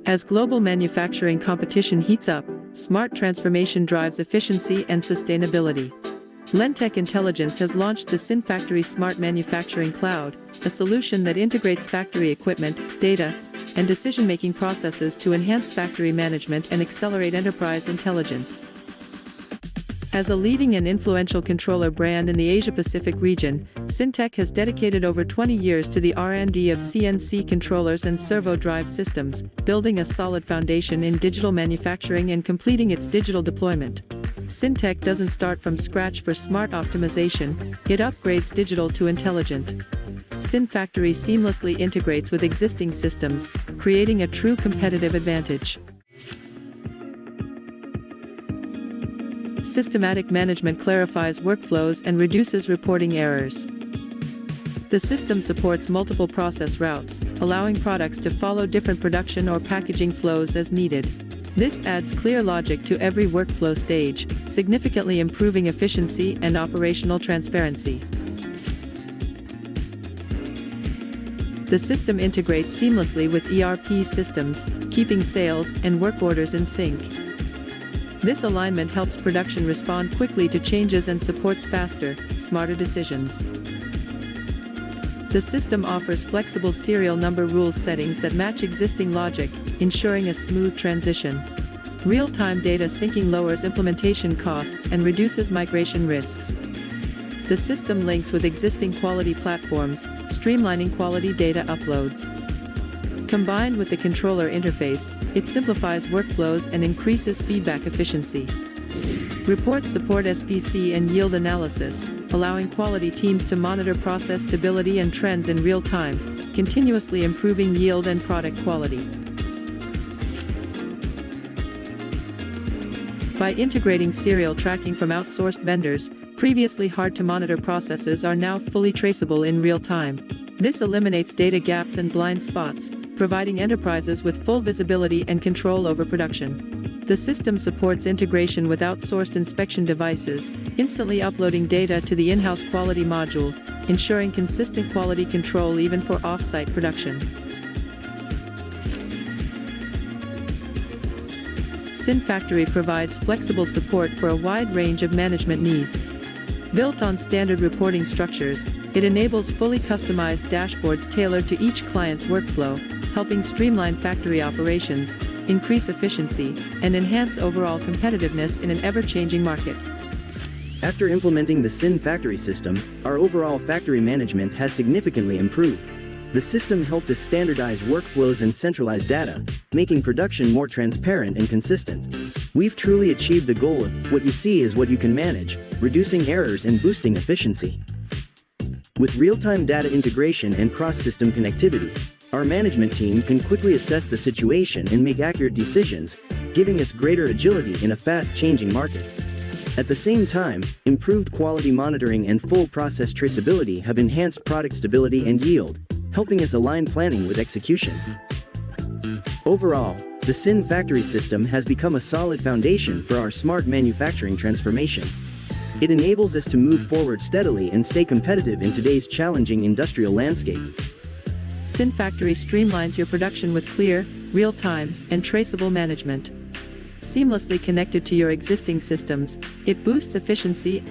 As global manufacturing competition heats up, smart transformation drives efficiency and sustainability. Leantec Intelligence has launched the SynFactory Smart Manufacturing Cloud, a solution that integrates factory equipment, data, and decision-making processes to enhance factory management and accelerate enterprise intelligence. As a leading and influential controller brand in the Asia-Pacific region, Syntec has dedicated over 20 years to the R&D of CNC controllers and servo drive systems, building a solid foundation in digital manufacturing and completing its digital deployment. Syntec doesn't start from scratch for smart optimization, it upgrades digital to intelligent. SynFactory seamlessly integrates with existing systems, creating a true competitive advantage. Systematic management clarifies workflows and reduces reporting errors. The system supports multiple process routes, allowing products to follow different production or packaging flows as needed. This adds clear logic to every workflow stage, significantly improving efficiency and operational transparency. The system integrates seamlessly with ERP systems, keeping sales and work orders in sync. This alignment helps production respond quickly to changes and supports faster, smarter decisions. The system offers flexible serial number rules settings that match existing logic, ensuring a smooth transition. Real-time data syncing lowers implementation costs and reduces migration risks. The system links with existing quality platforms, streamlining quality data uploads. Combined with the controller interface, it simplifies workflows and increases feedback efficiency. Reports support SPC and yield analysis, allowing quality teams to monitor process stability and trends in real time, continuously improving yield and product quality. By integrating serial tracking from outsourced vendors, previously hard-to-monitor processes are now fully traceable in real time. This eliminates data gaps and blind spots, providing enterprises with full visibility and control over production. The system supports integration with outsourced inspection devices, instantly uploading data to the in-house quality module, ensuring consistent quality control even for off-site production. SynFactory provides flexible support for a wide range of management needs. Built on standard reporting structures, it enables fully customized dashboards tailored to each client's workflow, helping streamline factory operations, increase efficiency, and enhance overall competitiveness in an ever-changing market. After implementing the SynFactory system, our overall factory management has significantly improved. The system helped us standardize workflows and centralize data, making production more transparent and consistent. We've truly achieved the goal of what you see is what you can manage, reducing errors and boosting efficiency. With real-time data integration and cross-system connectivity, our management team can quickly assess the situation and make accurate decisions, giving us greater agility in a fast-changing market. At the same time, improved quality monitoring and full process traceability have enhanced product stability and yield, helping us align planning with execution. Overall, the SynFactory system has become a solid foundation for our smart manufacturing transformation. It enables us to move forward steadily and stay competitive in today's challenging industrial landscape. SynFactory streamlines your production with clear, real-time, and traceable management. Seamlessly connected to your existing systems, it boosts efficiency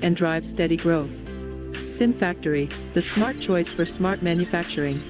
and drives steady growth. SynFactory, the smart choice for smart manufacturing.